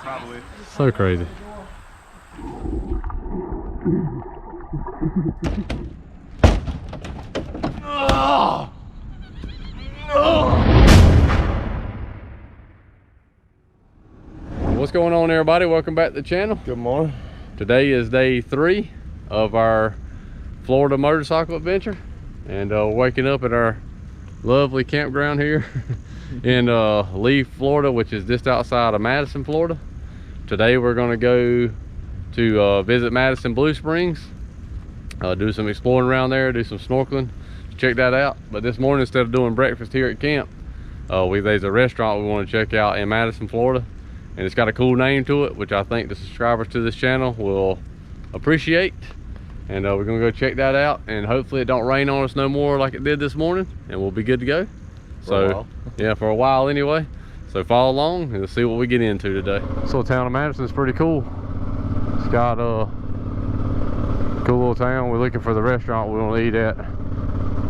Probably. So crazy. Oh! What's going on, everybody? Welcome back to the channel. Good morning. Today is day 3 of our Florida motorcycle adventure, and waking up at our lovely campground here in Lee, Florida, which is just outside of Madison, Florida. Today we're going to go to visit Madison Blue Springs, do some exploring around there, do some snorkeling, check that out. But this morning, instead of doing breakfast here at camp, there's a restaurant we want to check out in Madison, Florida, and it's got a cool name to it, which I think the subscribers to this channel will appreciate. And we're gonna go check that out, and hopefully it don't rain on us no more like it did this morning, and we'll be good to go. So yeah, for a while anyway. So follow along and we'll see what we get into today. This little town of Madison is pretty cool. It's got a cool little town. We're looking for the restaurant we want to eat at.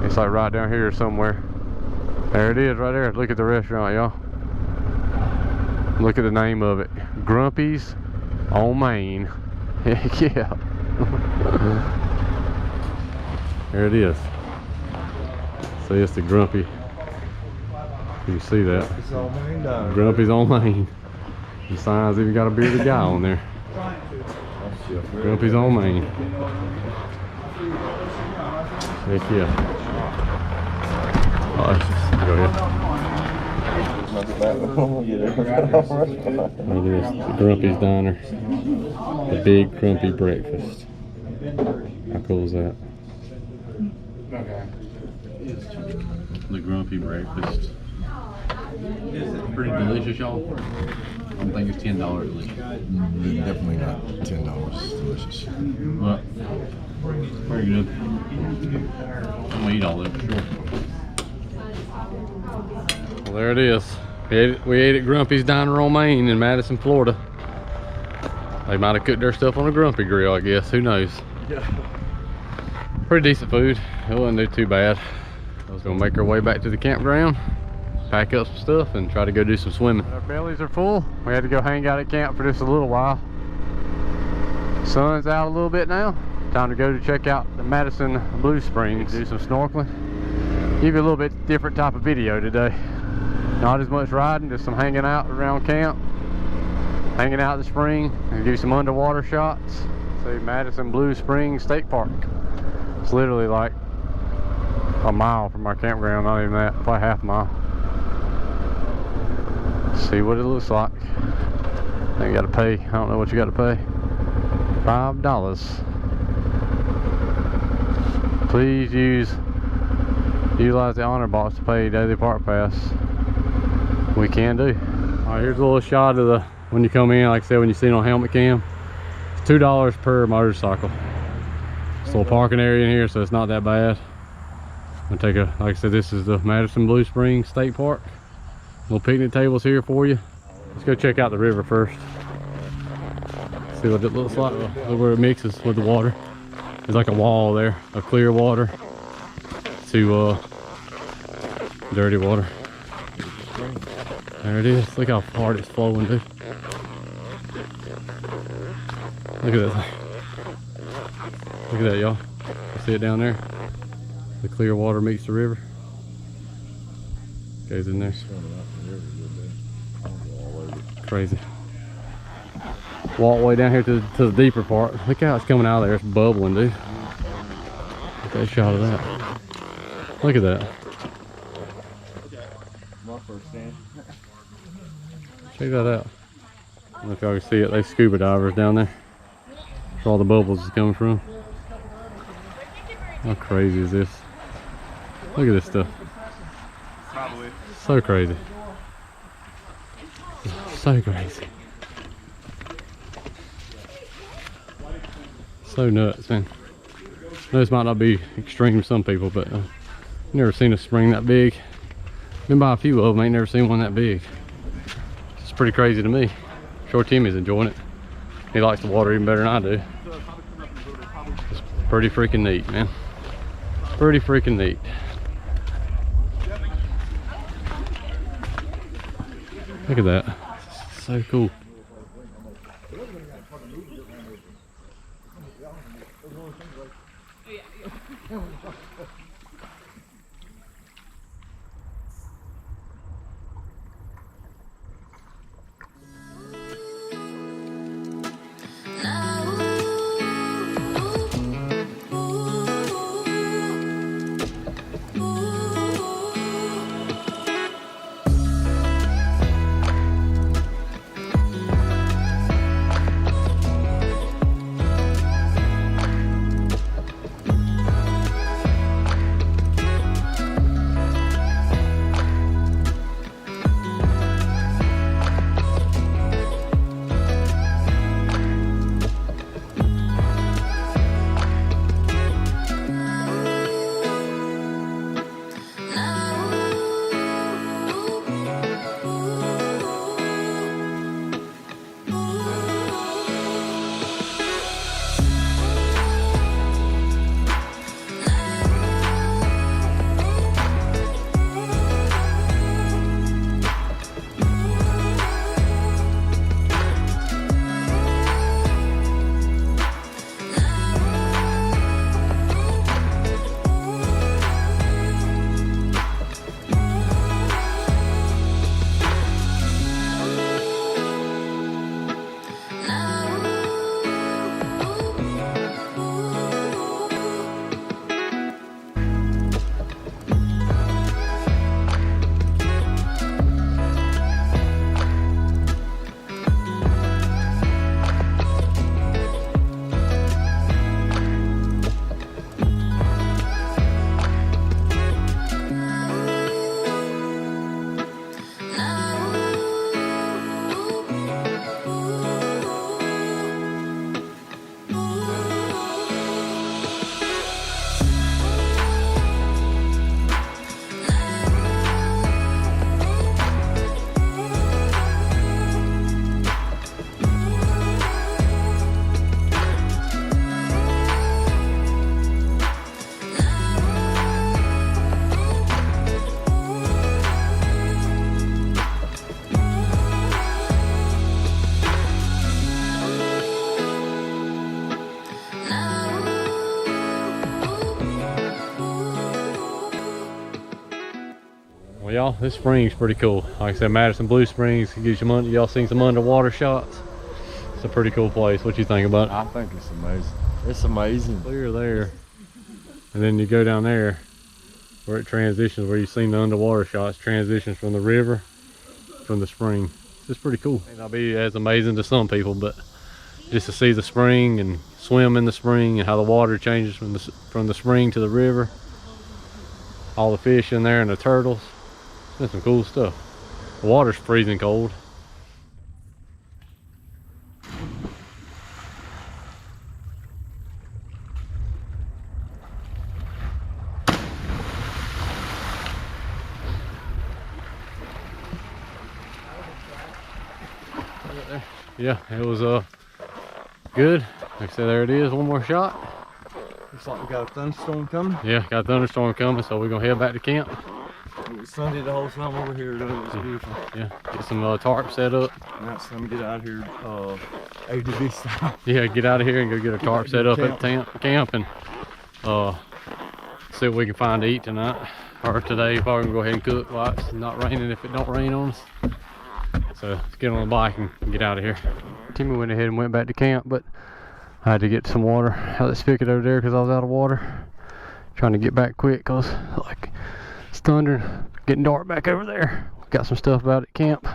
It's like right down here somewhere. There it is right there. Look at the restaurant, y'all. Look at the name of it. Grumpy's on Main. Heck yeah. There it is. See, it's the Grumpy. You see that? Grumpy's on Main. The sign's even got a bearded guy on there. Grumpy's on Main. Heck yeah. Go ahead. Look at this, the Grumpy's Diner. The big Grumpy breakfast. How cool is that? The Grumpy breakfast. Pretty delicious, y'all. I think it's $10 delicious. Definitely not $10 delicious. But pretty good. I'm gonna eat all of it for sure. Well, there it is. We ate at Grumpy's Diner on Main in Madison, Florida. They might have cooked their stuff on a Grumpy grill, I guess. Who knows? Yeah. Pretty decent food. It wasn't do too bad. I was gonna make our way back to the campground, pack up some stuff, and try to go do some swimming. Our bellies are full. We had to go hang out at camp for just a little while. Sun's out a little bit now. Time to go to check out the Madison Blue Springs, do some snorkeling. Give you a little bit different type of video today. Not as much riding, just some hanging out around camp, hanging out in the spring, and give you some underwater shots. See, Madison Blue Springs State Park. It's literally like a mile from our campground, not even that, probably half a mile. See what it looks like. Then you gotta pay, I don't know what you gotta pay. $5. Please utilize the honor box to pay daily park pass. We can do. All right, here's a little shot of the, when you come in, like I said, when you see it on helmet cam, it's $2 per motorcycle. It's a little parking area in here, so it's not that bad. I'm gonna take a, like I said, this is the Madison Blue Springs State Park. Little picnic tables here for you. Let's go check out the river first. See what it looks like. Look where it mixes with the water. There's like a wall there of clear water to dirty water. There it is. Look how hard it's flowing, dude. Look at that. Look at that, y'all. See it down there? The clear water meets the river. Goes in there. Crazy. Walk way down here to the deeper part. Look how it's coming out of there. It's bubbling, dude. Look at that shot of that. Look at that. Check that out. I don't know if y'all can see it. They scuba divers down there. That's where all the bubbles is coming from. How crazy is this? Look at this stuff. Probably. So crazy. So crazy. So nuts, man. I know this might not be extreme to some people, but I've never seen a spring that big. Been by a few of them, ain't never seen one that big. It's pretty crazy to me. Sure Timmy's enjoying it. He likes the water even better than I do. It's pretty freaking neat, man. Pretty freaking neat. Look at that. So cool. Well, y'all, this spring's pretty cool. Like I said, Madison Blue Springs gives you money. Y'all seen some underwater shots. It's a pretty cool place. What you think about it? I think it's amazing. It's amazing. Clear there, and then you go down there where it transitions, where you've seen the underwater shots, transitions from the river, from the spring. It's just pretty cool. May not be as amazing to some people, but just to see the spring and swim in the spring and how the water changes from the spring to the river, all the fish in there and the turtles. That's some cool stuff. The water's freezing cold. Yeah, it was good. Like I said, there it is, one more shot. Looks like we got a thunderstorm coming. Yeah, got a thunderstorm coming, so we're gonna head back to camp. It was Sunday the whole time over here though. It was beautiful. Yeah, get some tarp set up. Now it's time to get out here ADV style. Yeah, get out of here and go get a tarp set up at camp and see what we can find to eat tonight. Or today, probably gonna go ahead and cook while it's not raining, if it don't rain on us. So let's get on the bike and get out of here. Timmy went ahead and went back to camp, but I had to get some water out of the spigot over there because I was out of water. Trying to get back quick because like it's thundering, getting dark back over there. Got some stuff about at camp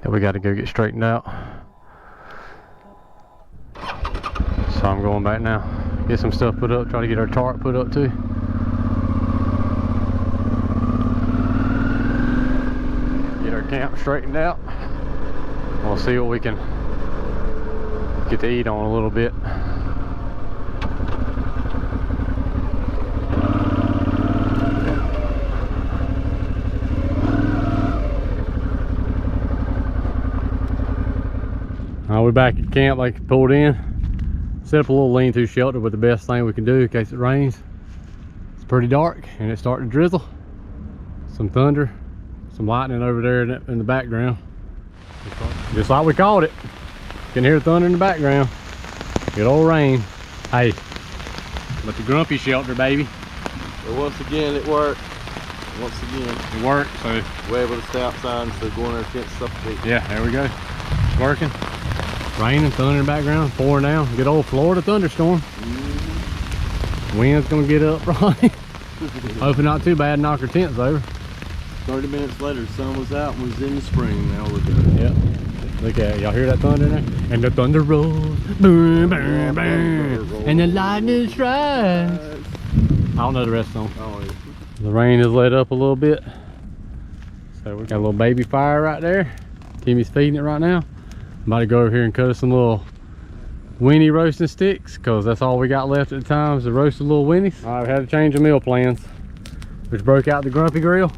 that we got to go get straightened out. So I'm going back now. Get some stuff put up, try to get our tarp put up too. Get our camp straightened out. We'll see what we can get to eat on a little bit. We're back at camp, like pulled in. Set up a little lean-to shelter, but the best thing we can do in case it rains. It's pretty dark and it's starting to drizzle. Some thunder, some lightning over there in the background. Just like we called it. Can hear the thunder in the background. Good old rain. Hey, but the Grumpy shelter, baby. But once again, it worked. Once again, it worked. So way with the stop signs, so going there can't suffocate. Yeah, there we go. It's working. Raining, thunder in the background, pouring down. Good old Florida thunderstorm. Wind's gonna get up probably. Hopefully not too bad. Knock our tents over. 30 minutes later, the sun was out and was in the spring. Now we're good. Yep. Look at it. Y'all hear that thunder in there? And the thunder rolls. Boom, boom, boom. And the lightning strikes. I don't know the rest of them. Oh, yeah. The rain has let up a little bit. So we got a little baby fire right there. Timmy's feeding it right now. I'm about to go over here and cut us some little weenie roasting sticks, because that's all we got left at the time is to roast the little weenies. All right, we had to change the meal plans, which broke out the Grumpy grill.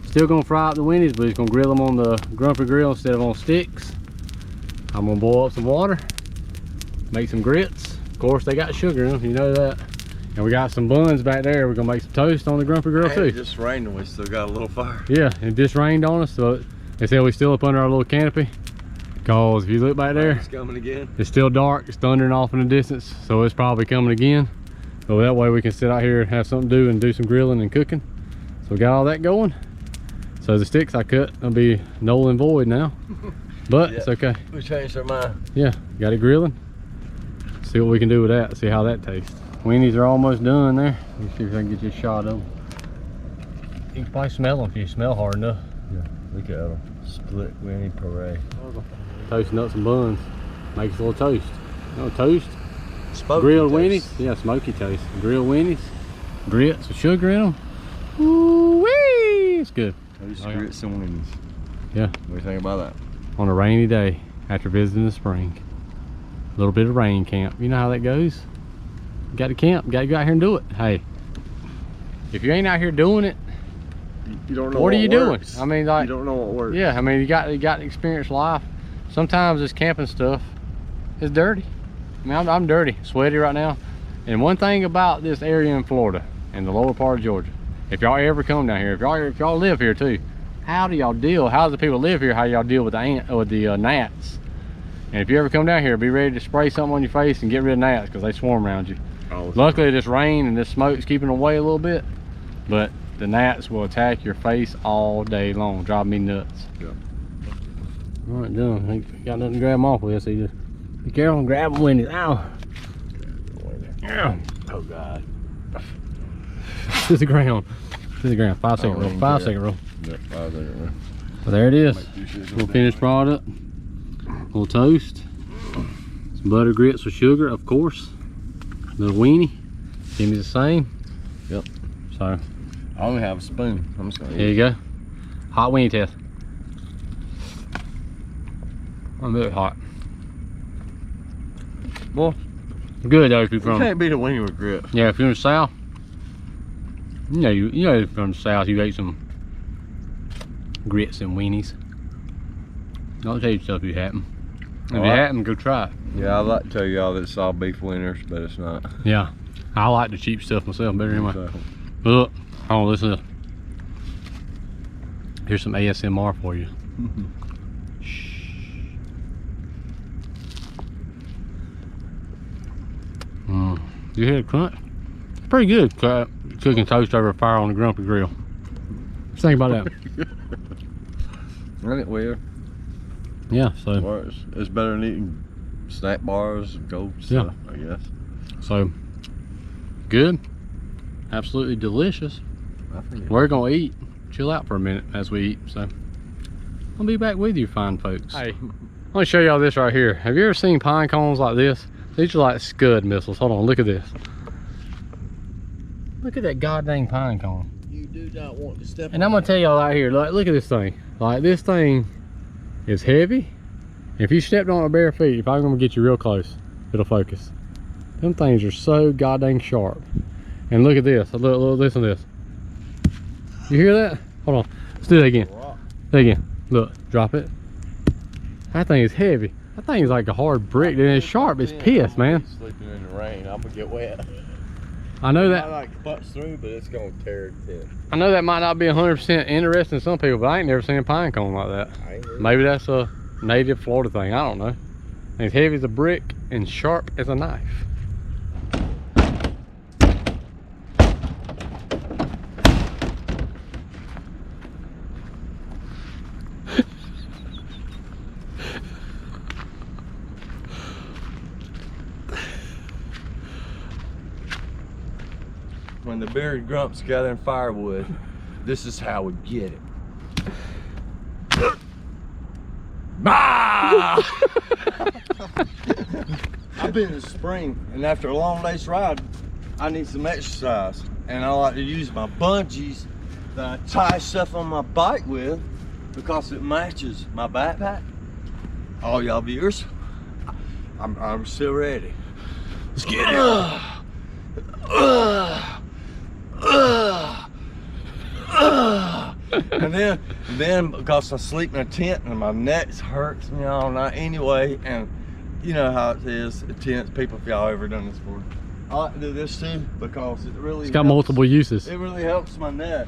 Still gonna fry up the weenies, but just gonna grill them on the Grumpy grill instead of on sticks. I'm gonna boil up some water, make some grits. Of course, they got sugar in them, you know that. And we got some buns back there. We're gonna make some toast on the Grumpy grill too. It just rained and we still got a little fire. Yeah, it just rained on us, so they said we still up under our little canopy. Because if you look back there, It's coming again. it's still dark, it's thundering off in the distance, so it's probably coming again. So that way we can sit out here and have something to do and do some grilling and cooking. So we got all that going. So the sticks I cut will be null and void now, but Yeah. it's okay. We changed our mind. Yeah, got it grilling. See what we can do with that, see how that tastes. Weenies are almost done there. Let me see if I can get you a shot of them. You can probably smell them if you smell hard enough. Yeah, look at them. Split weenie puree. Toasting up some buns. Makes a little toast. You know, toast. Smoky Grilled taste. weenies. Yeah, smoky toast. Grilled weenies. Grits with sugar in them. Ooh wee! It's good. Toast, Oh, yeah. grits, and weenies. Yeah. What do you think about that? On a rainy day after visiting the spring. A little bit of rain camp. You know how that goes. You got to camp. Got to go out here and do it. Hey, if you ain't out here doing it, You don't know what are you works. doing? I mean, like, you don't know what works. yeah, I mean, you got to experience life. Sometimes this camping stuff is dirty. I mean, I'm dirty, sweaty right now. And one thing about this area in Florida and the lower part of Georgia, if y'all ever come down here, if y'all live here too, how do y'all deal? How do the people live here? How y'all deal with the gnats? And if you ever come down here, be ready to spray something on your face and get rid of gnats, because they swarm around you. Luckily, this rain and this smoke's keeping them away a little bit, but the gnats will attack your face all day long, drive me nuts. Yeah. All right, done. Ain't got nothing to grab them off with, so you just be careful and grab them when it's ow. Ow. Oh God. To the ground. To the ground. 5 second roll. 5 second roll. Yep, 5 second roll. Well, there it is. Make two shits Little with finished that. product. A little toast. Some butter grits with sugar, of course. Little weenie. Timmy's the same. Yep. So I only have a spoon. I'm just gonna here eat. you go. Hot weenie test. I'm very hot. Well, Good though if you're you from can't beat a weenie with grits. yeah, if you're in the south. You know if you're from the south, you ate some grits and weenies. I'll tell you stuff if you haven't. If you Alright. haven't, go try it. Yeah, I'd like to tell y'all that it's all beef wieners, but it's not. Yeah. I like the cheap stuff myself better anyway. So, But look, hold on, listen to this. Here's some ASMR for you. You hear the crunch? It's pretty good. Cooking toast over a fire on the Grumpy grill. Just think about that. Run it weird. Yeah, so Works. It's better than eating snack bars and gold stuff, I guess. so good. Absolutely delicious. I think We're gonna eat. Chill out for a minute as we eat. So I'll be back with you, fine folks. Hey, let me show y'all this right here. Have you ever seen pine cones like this? These are like Scud missiles. Hold on, look at this. Look at that goddamn pine cone. you do not want to step And I'm gonna tell y'all out here, like, look at this thing. Like, this thing is heavy. If you stepped on it bare feet, if I'm gonna get you real close, it'll focus. Them things are so goddamn sharp. And look at this. Look, listen to this. You hear that? Hold on. Let's do that again. Do it again. Look, drop it. That thing is heavy. That thing is like a hard brick. And it's sharp. It's piss, man. Sleeping in the rain, I'm gonna get wet. I know I that. like punch through, but it's gonna tear it thin. I know that might not be 100% interesting to some people, but I ain't never seen a pine cone like that. Maybe that's a native Florida thing. I don't know. It's heavy as a brick and sharp as a knife. When the buried grumps gathering firewood, this is how we get it. Bah! I've been in the spring, and after a long day's ride, I need some exercise. And I like to use my bungees that I tie stuff on my bike with because it matches my backpack. All y'all viewers, I'm still ready. Let's get it. And then because I sleep in a tent and my neck hurts me all night anyway, and you know how it is, tents, people, if y'all ever done this before. I like to do this too because it really It's got multiple uses. It really helps my neck.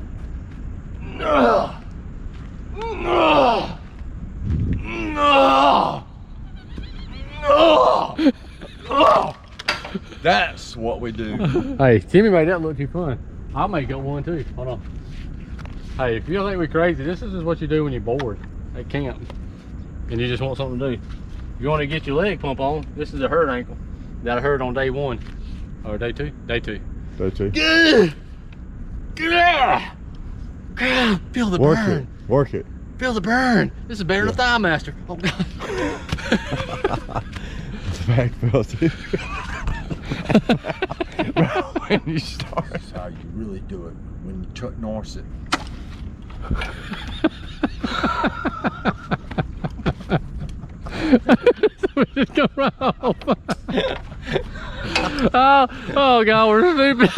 That's what we do. Hey, Timmy made that look too fun. I'll make up one too. Hold on. Hey, if you don't think we're crazy, this is just what you do when you're bored at camp and you just want something to do. If you want to get your leg pump on, this is a hurt ankle that I hurt on day 1 or day 2. Day 2. Day 2. Feel the Work burn. it. Work it. Feel the burn. This is better than a thigh master. Oh God. It's back fell too. Bro, when you start. That's how you really do it when you Chuck Norris it. Just go right off. Oh God, we're stupid.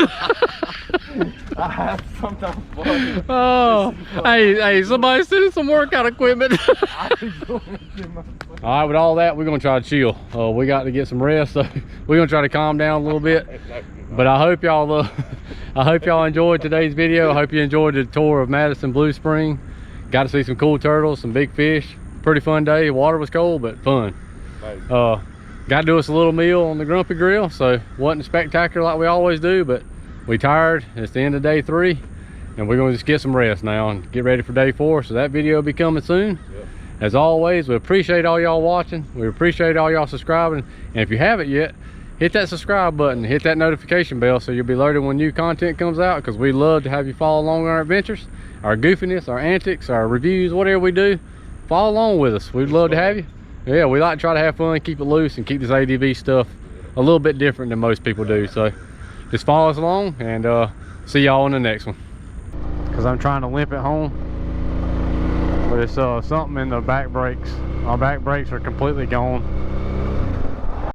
I have sometimes fun. Oh, hey, somebody send some workout equipment. All right, with all that, we're gonna try to chill. We got to get some rest, so we're gonna try to calm down a little bit. But I hope y'all, enjoyed today's video. I hope you enjoyed the tour of Madison Blue Spring. Got to see some cool turtles, some big fish. Pretty fun day. Water was cold, but fun. Got to do us a little meal on the Grumpy Grill, so wasn't spectacular like we always do, but we tired. It's the end of day 3, and we're gonna just get some rest now and get ready for day 4. So that video will be coming soon. Yep. As always, we appreciate all y'all watching. We appreciate all y'all subscribing, and if you haven't yet, hit that subscribe button, hit that notification bell so you'll be alerted when new content comes out, because we love to have you follow along on our adventures, our goofiness, our antics, our reviews, whatever we do. Follow along with us. We'd love to have you. Yeah, we like to try to have fun, keep it loose, and keep this ADV stuff a little bit different than most people do. So just follow us along, and see y'all in the next one. Because I'm trying to limp it home, but it's something in the back brakes. Our back brakes are completely gone.